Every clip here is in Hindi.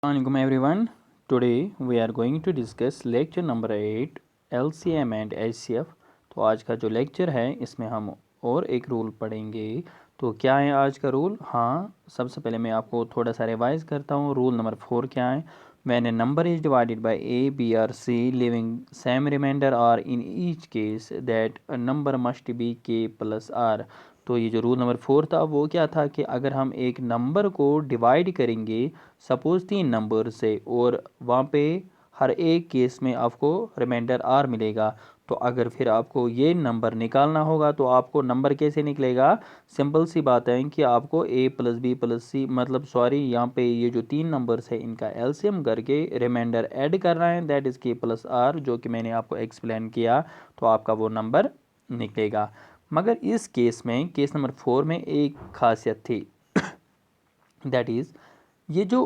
Assalamualaikum everyone. Today we are going to discuss lecture number 8 LCM and HCF. तो आज का जो लेक्चर है इसमें हम और एक रूल पढ़ेंगे। तो क्या है आज का रूल? हाँ, सबसे पहले मैं आपको थोड़ा सा रिवाइज करता हूँ। रूल नंबर 4 क्या है? When a number is divided by A, B or C, leaving same remainder or in each case that a number must be K plus R. तो ये जो रूल नंबर 4 था वो क्या था कि अगर हम एक नंबर को डिवाइड करेंगे सपोज़ 3 नंबर से और वहाँ पे हर एक केस में आपको रिमाइंडर आर मिलेगा, तो अगर फिर आपको ये नंबर निकालना होगा तो आपको नंबर कैसे निकलेगा? सिंपल सी बात है कि आपको ए प्लस बी प्लस सी यहाँ पे ये जो 3 नंबर्स है इनका एलसीएम करके रिमाइंडर ऐड करना है, दैट इज़ के प्लस आर, जो कि मैंने आपको एक्सप्लेन किया, तो आपका वो नंबर निकलेगा। मगर इस केस में केस नंबर 4 में एक खासियत थी दैट इज़ ये जो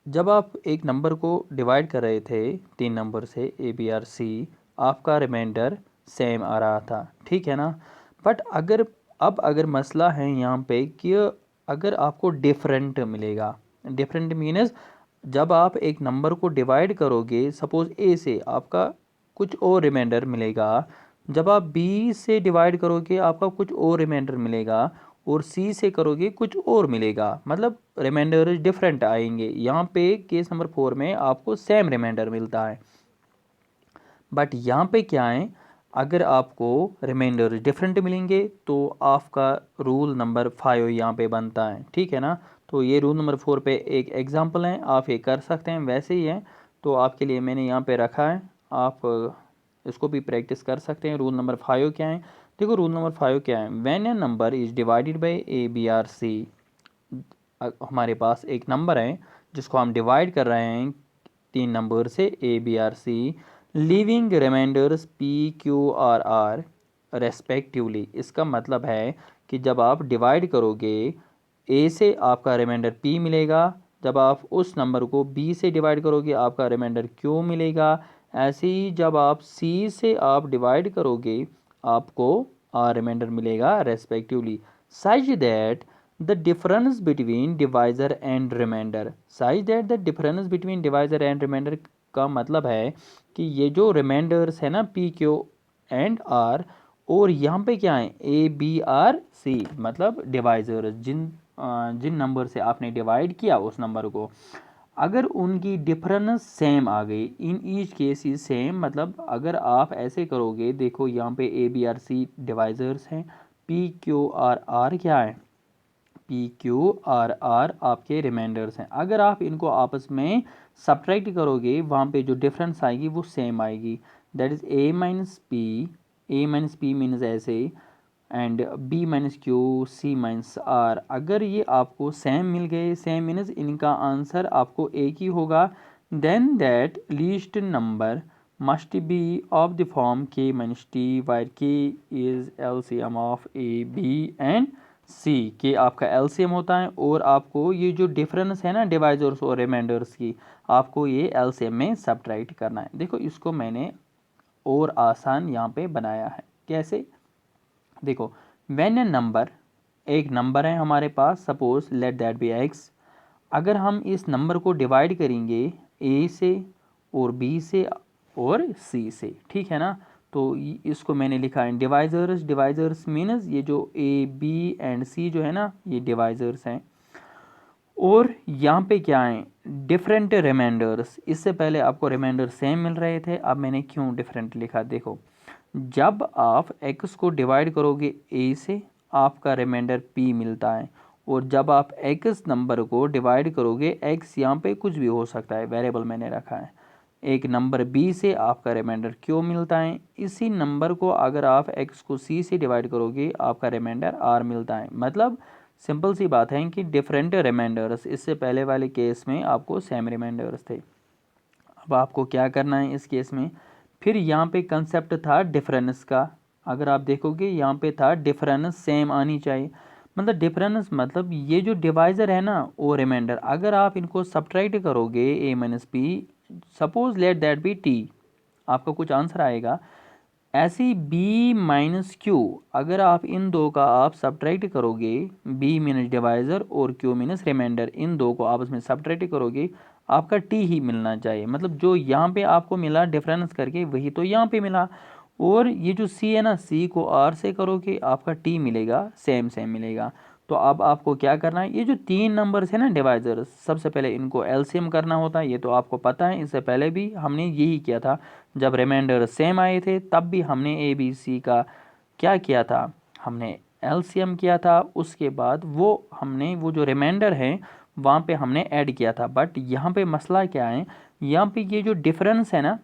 जब आप एक नंबर को डिवाइड कर रहे थे 3 नंबर से ए बी आर सी, आपका रिमाइंडर सेम आ रहा था, ठीक है ना। बट अगर मसला है यहाँ पे कि अगर आपको डिफरेंट मिलेगा, डिफरेंट मीन्स जब आप एक नंबर को डिवाइड करोगे सपोज़ ए से आपका कुछ और रिमाइंडर मिलेगा, जब आप बी से डिवाइड करोगे आपका कुछ और रिमाइंडर मिलेगा, और सी से करोगे कुछ और मिलेगा, मतलब रिमाइंडर डिफरेंट आएंगे। यहाँ पे केस नंबर 4 में आपको सेम रिमाइंडर मिलता है, बट यहाँ पे क्या है, अगर आपको रिमाइंडर डिफरेंट मिलेंगे तो आपका रूल नंबर 5 यहाँ पे बनता है, ठीक है ना। तो ये रूल नंबर 4 पे एक एग्जांपल है, आप ये कर सकते हैं, वैसे ही है तो आपके लिए मैंने यहाँ पे रखा है, आप इसको भी प्रैक्टिस कर सकते हैं। रूल नंबर 5 क्या है? देखो रूल नंबर 5 क्या है, when a number is divided by a b or c, हमारे पास एक नंबर है जिसको हम डिवाइड कर रहे हैं 3 नंबर से a b or c, leaving remainders p q r r respectively. इसका मतलब है कि जब आप डिवाइड करोगे ए से आपका रिमाइंडर पी मिलेगा, जब आप उस नंबर को बी से डिवाइड करोगे आपका रिमाइंडर क्यू मिलेगा, ऐसे ही जब आप सी से आप डिवाइड करोगे आपको रिमाइंडर मिलेगा respectively, such that the difference between divisor and remainder, such that the difference between divisor and remainder का मतलब है कि ये जो रिमाइंडर्स है ना पी क्यू एंड आर, और यहाँ पे क्या है ए बी आर सी, मतलब डिवाइज़र जिन नंबर से आपने डिवाइड किया उस नंबर को, अगर उनकी डिफरेंस सेम आ गई, in each case is same, मतलब अगर आप ऐसे करोगे, देखो यहाँ पे a b or c divisors हैं, पी क्यू आर आर क्या है, पी क्यू आर आर आपके रिमाइंडर्स हैं, अगर आप इनको आपस में सब्ट्रैक्ट करोगे वहाँ पे जो डिफरेंस आएगी वो सेम आएगी, that is A minus P means ऐसे, and B minus Q C minus R, अगर ये आपको सेम मिल गए, सेम मीन्स इनका आंसर आपको एक ही होगा, then that least number must be of the form K minus T, where K is LCM of A B and C, K आपका एलसीएम होता है, और आपको ये जो डिफरेंस है ना डिवाइजर्स और रिमाइंडर्स की, आपको ये एलसीएम में सब्ट्रैक्ट करना है। देखो इसको मैंने और आसान यहाँ पे बनाया है, कैसे? देखो व्हेन ए नंबर, एक नंबर है हमारे पास, suppose let that be X, अगर हम इस नंबर को डिवाइड करेंगे ए से और बी से और सी से, ठीक है ना, तो इसको मैंने लिखा है डिवाइजर्स, डिवाइजर्स मीन्स ये जो ए बी एंड सी जो है ना ये डिवाइजर्स हैं, और यहाँ पे क्या है डिफरेंट रिमाइंडर्स, इससे पहले आपको रिमाइंडर सेम मिल रहे थे, अब मैंने क्यों डिफरेंट लिखा, देखो जब आप x को डिवाइड करोगे a से आपका रिमाइंडर p मिलता है, और जब आप x नंबर को डिवाइड करोगे, x यहाँ पे कुछ भी हो सकता है, वेरिएबल मैंने रखा है, एक नंबर b से आपका रिमाइंडर q मिलता है, इसी नंबर को अगर आप x को c से डिवाइड करोगे आपका रिमाइंडर r मिलता है, मतलब सिंपल सी बात है कि डिफरेंट रिमाइंडर्स, इससे पहले वाले केस में आपको सेम रिमाइंडर्स थे। अब आपको क्या करना है इस केस में, फिर यहाँ पे कंसेप्ट था डिफरेंस का, अगर आप देखोगे यहाँ पे था डिफरेंस सेम आनी चाहिए, मतलब डिफरेंस मतलब ये जो डिवाइज़र है ना वो रिमाइंडर, अगर आप इनको सब्ट्रैक्ट करोगे A minus P, suppose let that be T, आपका कुछ आंसर आएगा, ऐसे ही बी माइनस क्यू, अगर आप इन दो का आप सब्ट्रैक्ट करोगे, बी मीनस डिवाइज़र और क्यू मीनस रिमाइंडर, इन दो को आपस में सब्ट्रैक्ट करोगे आपका टी ही मिलना चाहिए, मतलब जो यहाँ पे आपको मिला डिफरेंस करके वही तो यहाँ पे मिला। और ये जो सी है ना, सी को आर से करोगे आपका टी मिलेगा, सेम सेम मिलेगा। तो अब आपको क्या करना है, ये जो तीन नंबर्स है ना डिवाइजर, सबसे पहले इनको एलसीएम करना होता है, ये तो आपको पता है, इससे पहले भी हमने यही किया था। जब रिमाइंडर सेम आए थे तब भी हमने ए बी सी का क्या किया था, हमने एलसीएम किया था। उसके बाद वो हमने वो जो रिमाइंडर है वहाँ पे हमने ऐड किया था। बट यहाँ पे मसला क्या है, यहाँ पे ये जो डिफरेंस है ना,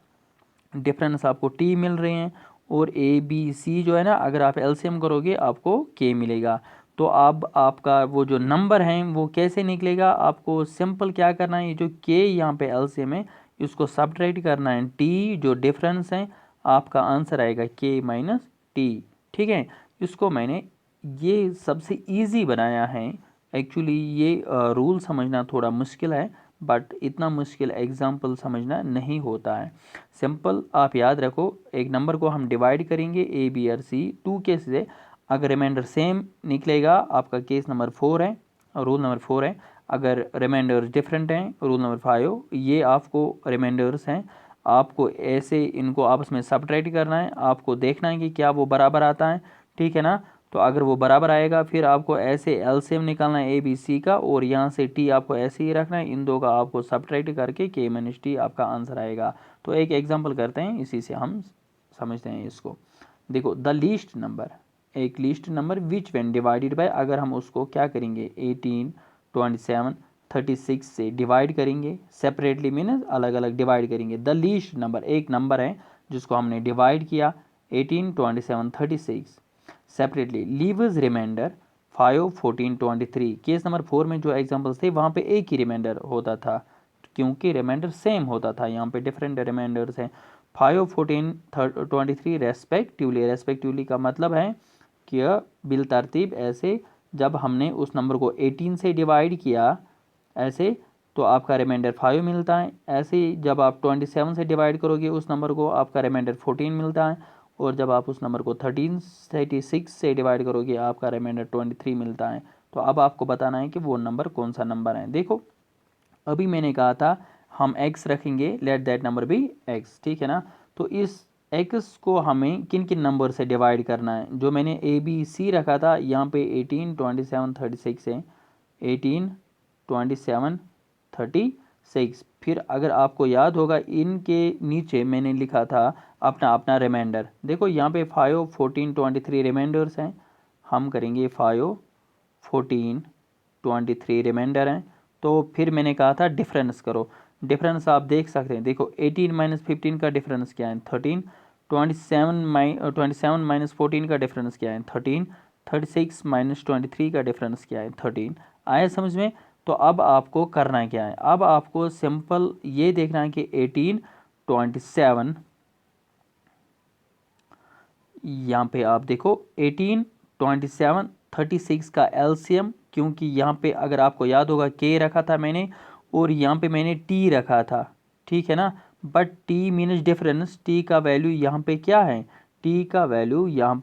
डिफरेंस आपको टी मिल रहे हैं, और ए बी सी जो है ना, अगर आप एलसीएम करोगे आपको के मिलेगा। तो अब आपका वो जो नंबर है वो कैसे निकलेगा, आपको सिंपल क्या करना है, ये जो के यहाँ पे एलसीएम है इसको सब्ट्रैक्ट करना है, टी जो डिफरेंस है आपका आंसर आएगा के माइनस टी। ठीक है, इसको मैंने ये सबसे इजी बनाया है। एक्चुअली ये रूल समझना थोड़ा मुश्किल है, बट इतना मुश्किल एग्जाम्पल समझना नहीं होता है। सिंपल आप याद रखो, एक नंबर को हम डिवाइड करेंगे ए बी और सी टू केस से, अगर रिमाइंडर सेम निकलेगा आपका केस नंबर 4 है, रूल नंबर 4 है। अगर रिमाइंडर्स डिफरेंट हैं, रूल नंबर 5, ये आपको रिमाइंडर्स हैं, आपको ऐसे इनको आपस में सब्ट्रैक्ट करना है, आपको देखना है कि क्या वो बराबर आता है। ठीक है ना, तो अगर वो बराबर आएगा फिर आपको ऐसे एलसीएम निकालना है ए बी सी का, और यहाँ से टी आपको ऐसे ही रखना है, इन दो का आपको सब्ट्रैक्ट करके के माइनस टी आपका आंसर आएगा। तो एक एग्जांपल करते हैं, इसी से हम समझते हैं इसको। देखो, द लीस्ट नंबर, एक least number which when divided bye, अगर हम उसको क्या करेंगे 18, 27, 36 से डिवाइड करेंगे सेपरेटली, मीन अलग अलग डिवाइड करेंगे। द लीस्ट नंबर, एक नंबर है जिसको हमने डिवाइड किया 18, 27, 36 separately, leaves remainder 5, 14, 23। Case number 4 में जो एग्जांपल्स थे वहाँ पे एक ही रिमाइंडर होता था, क्योंकि रिमाइंडर सेम होता था, यहाँ पे डिफरेंट रिमाइंडर्स हैं 5, 14, 23 रेस्पेक्टिवली का मतलब है कि बिल तरतीब ऐसे, जब हमने उस नंबर को 18 से डिवाइड किया ऐसे तो आपका रिमाइंडर 5 मिलता है, ऐसे ही जब आप 27 से डिवाइड करोगे उस नंबर को आपका रिमाइंडर 14 मिलता है, और जब आप उस नंबर को 36 से डिवाइड करोगे आपका रिमाइंडर 23 मिलता है। तो अब आपको बताना है कि वो नंबर कौन सा नंबर है। देखो, अभी मैंने कहा था हम x रखेंगे, let that number be x, ठीक है ना। तो इस x को हमें किन किन नंबर से डिवाइड करना है, जो मैंने ए बी सी रखा था यहाँ पे 18, 27, 36 है, 18, 27, 36। फिर अगर आपको याद होगा इनके नीचे मैंने लिखा था अपना अपना रिमाइंडर। देखो यहाँ पे 5, 14, 23 रिमाइंडर्स हैं, हम करेंगे 5, 14, 23 रिमाइंडर हैं। तो फिर मैंने कहा था डिफरेंस करो, डिफरेंस आप देख सकते हैं। देखो 18 माइनस 15 का डिफरेंस क्या है 13, 27 माइनस 14 का डिफरेंस क्या है 13, 36 माइनस 23 का डिफरेंस क्या है 13। आया समझ में। तो अब आपको करना क्या है, अब आपको सिंपल ये देखना है कि 18, 27, यहाँ पे आप देखो 18, 27, 36 का एलसीएम, क्योंकि यहाँ पे अगर आपको याद होगा के रखा था मैंने और यहाँ पे मैंने टी रखा था, ठीक है ना। But T means difference, T का वैल्यू यहाँ पे क्या है, टी का वैल्यू यहाँ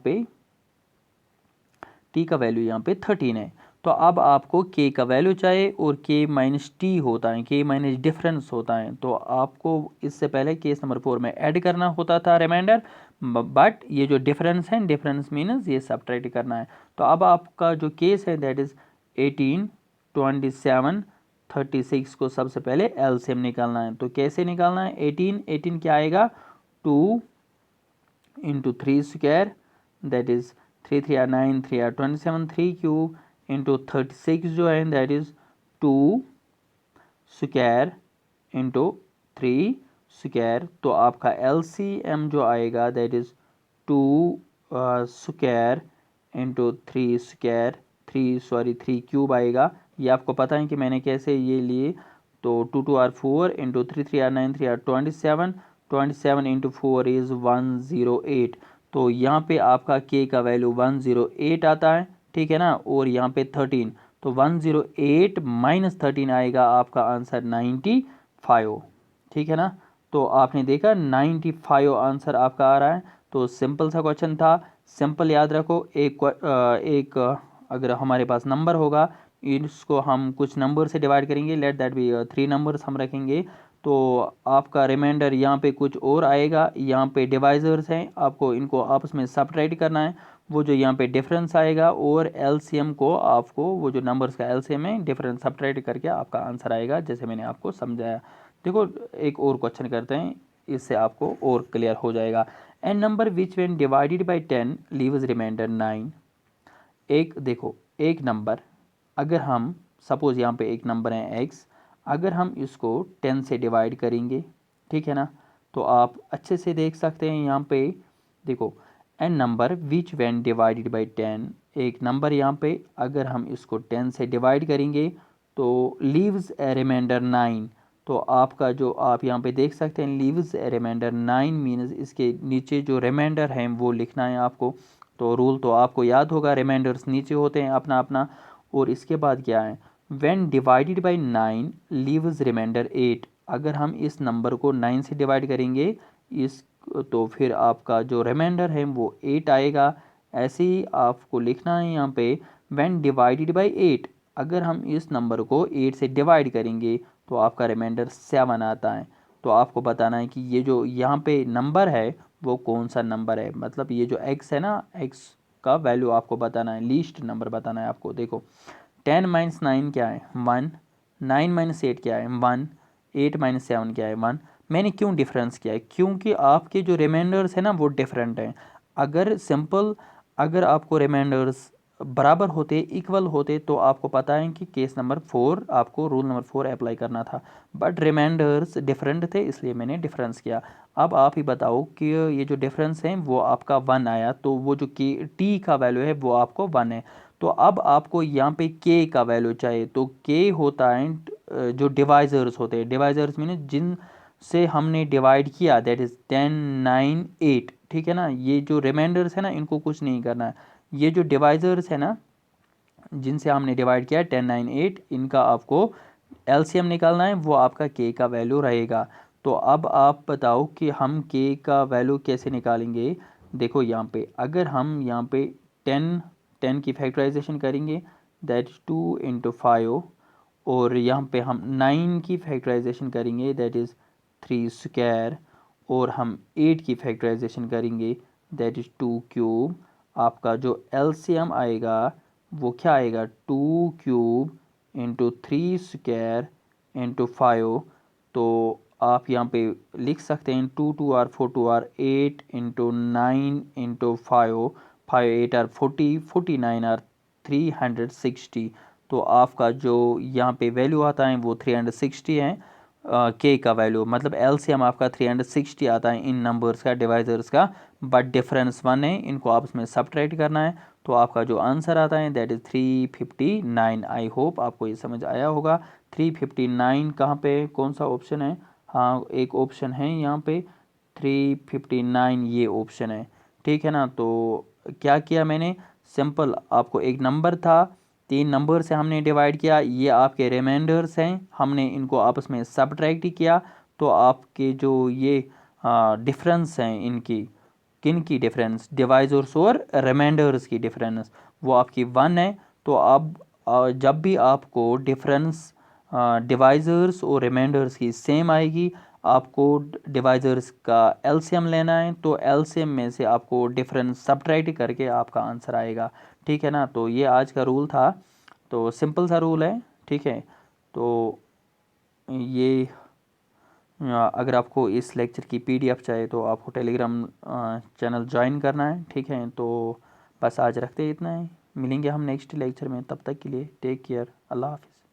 पे 13 है। तो अब आपको के का वैल्यू चाहिए, और के माइनस टी होता है, के माइनस डिफरेंस होता है। तो आपको इससे पहले केस नंबर 4 में ऐड करना होता था रिमाइंडर, बट ये जो डिफरेंस है, डिफरेंस मीन्स ये सब्ट्रैक्ट करना है। तो अब आपका जो केस है दैट इज 18, 27, 36 को सबसे पहले एलसीएम निकालना है। तो कैसे निकालना है, 18 क्या आएगा 2 into 3 square, that is 3 3 are 9, 3 are 27, 3 cube into 36 जो है that is 2 square into 3 square. तो आपका एलसीएम जो आएगा that is 2 square into 3 square, 3 cube आएगा। ये आपको पता है कि मैंने कैसे ये लिए। तो 2 2 are 4 into 3 3 are 9, 3 are 27, 27 into 4 is 108। तो यहाँ पे आपका के का वैल्यू 108 आता है, ठीक है ना। और यहाँ पे 13, तो 108 माइनस 13 आएगा आपका आंसर 95, ठीक है ना। तो आपने देखा 95 आंसर आपका आ रहा है। तो सिंपल सा क्वेश्चन था, सिंपल याद रखो। एक अगर हमारे पास नंबर होगा इसको हम कुछ नंबर से डिवाइड करेंगे, लेट दैट बी 3 नंबर्स हम रखेंगे, तो आपका रिमाइंडर यहाँ पे कुछ और आएगा। यहाँ पे डिवाइजर्स हैं, आपको इनको आपस में सबट्रैक्ट करना है, वो जो यहाँ पे डिफरेंस आएगा, और एलसीएम को आपको वो जो नंबर्स का एलसीएम है डिफरेंस सबट्रैक्ट करके आपका आंसर आएगा, जैसे मैंने आपको समझाया। देखो एक और क्वेश्चन करते हैं, इससे आपको और क्लियर हो जाएगा। An number which when divided by 10 leaves remainder 9। एक देखो एक नंबर, अगर हम सपोज यहाँ पे एक नंबर है x, अगर हम इसको 10 से डिवाइड करेंगे, ठीक है ना, तो आप अच्छे से देख सकते हैं यहाँ पे देखो an number which when divided by 10, एक नंबर यहाँ पे अगर हम इसको 10 से डिवाइड करेंगे तो लीव्स ए रिमाइंडर 9। तो आपका जो आप यहाँ पे देख सकते हैं लीव्स ए रिमाइंडर 9 मीन्स इसके नीचे जो रिमाइंडर है वो लिखना है आपको। तो रूल तो आपको याद होगा, रिमाइंडर्स नीचे होते हैं अपना अपना। और इसके बाद क्या है, when divided by 9 leaves remainder 8, अगर हम इस नंबर को 9 से डिवाइड करेंगे इस, तो फिर आपका जो रिमाइंडर है वो 8 आएगा। ऐसे ही आपको लिखना है यहाँ पे व्हेन डिवाइडेड बाय 8, अगर हम इस नंबर को 8 से डिवाइड करेंगे तो आपका रिमाइंडर 7 आता है। तो आपको बताना है कि ये जो यहाँ पे नंबर है वो कौन सा नंबर है, मतलब ये जो x है ना, x का वैल्यू आपको बताना है, लीस्ट नंबर बताना है आपको। देखो 10 माइनस 9 क्या है 1, 9 माइनस 8 क्या है 1, 8 माइनस 7 क्या है 1। मैंने क्यों डिफरेंस किया है, क्योंकि आपके जो रिमाइंडर्स है ना वो डिफरेंट हैं। अगर सिंपल, अगर आपको रिमाइंडर्स बराबर होते, इक्वल होते, तो आपको पता है कि केस नंबर 4 आपको रूल नंबर 4 अप्लाई करना था, बट रिमाइंडर्स डिफरेंट थे इसलिए मैंने डिफरेंस किया। अब आप ही बताओ कि ये जो डिफरेंस है वो आपका 1 आया, तो वो जो के टी का वैल्यू है वो आपको 1 है। तो अब आपको यहाँ पे के का वैल्यू चाहिए, तो के होता है जो डिवाइजर्स होते हैं, डिवाइजर्स मीन जिन से हमने डिवाइड किया, दैट इज़ 10 9 8, ठीक है ना। ये जो रिमाइंडर्स है ना इनको कुछ नहीं करना है, ये जो डिवाइजर्स है ना जिनसे हमने डिवाइड किया 10 9 8, इनका आपको एलसीएम निकालना है, वो आपका के का वैल्यू रहेगा। तो अब आप बताओ कि हम के का वैल्यू कैसे निकालेंगे। देखो यहाँ पे अगर हम यहाँ पे 10 की फैक्टराइजेशन करेंगे, दैट इज़ 2 इंटू 5, और यहाँ पे हम 9 की फैक्टराइजेशन करेंगे, दैट इज़ 3 स्क्वायर, और हम 8 की फैक्टराइजेशन करेंगे, दैट इज़ 2 क्यूब। आपका जो एलसीएम आएगा वो क्या आएगा 2 क्यूब इंटू 3 स्क्वायर इंटू 5। तो आप यहाँ पे लिख सकते हैं 2 2 are 4 2 are 8 into 9 into 5, 5 8 are 40, 49 are 360। तो आपका जो यहाँ पे वैल्यू आता है वो 360 है, के का वैल्यू, मतलब एलसीएम आपका 360 आता है इन नंबर्स का, डिवाइजर्स का, बट डिफरेंस 1 है, इनको आपस में सब्ट्रैक्ट करना है। तो आपका जो आंसर आता है दैट इज़ 359। आई होप आपको ये समझ आया होगा। 359 कहाँ पे, कौन सा ऑप्शन है, हाँ एक ऑप्शन है यहाँ पे 359, ये ऑप्शन है, ठीक है ना। तो क्या किया मैंने, सिंपल आपको एक नंबर था, 3 नंबर से हमने डिवाइड किया, ये आपके रिमाइंडर्स हैं, हमने इनको आपस में सब्ट्रैक्ट किया, तो आपके जो ये डिफरेंस हैं इनकी, किन की डिफरेंस, डिवाइजर्स और रिमाइंडर्स की डिफरेंस, वो आपकी 1 है। तो अब जब भी आपको डिफरेंस डिवाइजर्स और रिमाइंडर्स की सेम आएगी, आपको डिवाइजर्स का एलसीएम लेना है, तो एलसीएम में से आपको डिफरेंस सब्ट्रैक्ट करके आपका आंसर आएगा, ठीक है ना। तो ये आज का रूल था, तो सिंपल सा रूल है, ठीक है। तो ये अगर आपको इस लेक्चर की पीडीएफ चाहिए तो आपको टेलीग्राम चैनल ज्वाइन करना है, ठीक है। तो बस आज रखते हैं इतना ही, मिलेंगे हम नेक्स्ट लेक्चर में, तब तक के लिए टेक केयर, अल्लाह हाफिज़।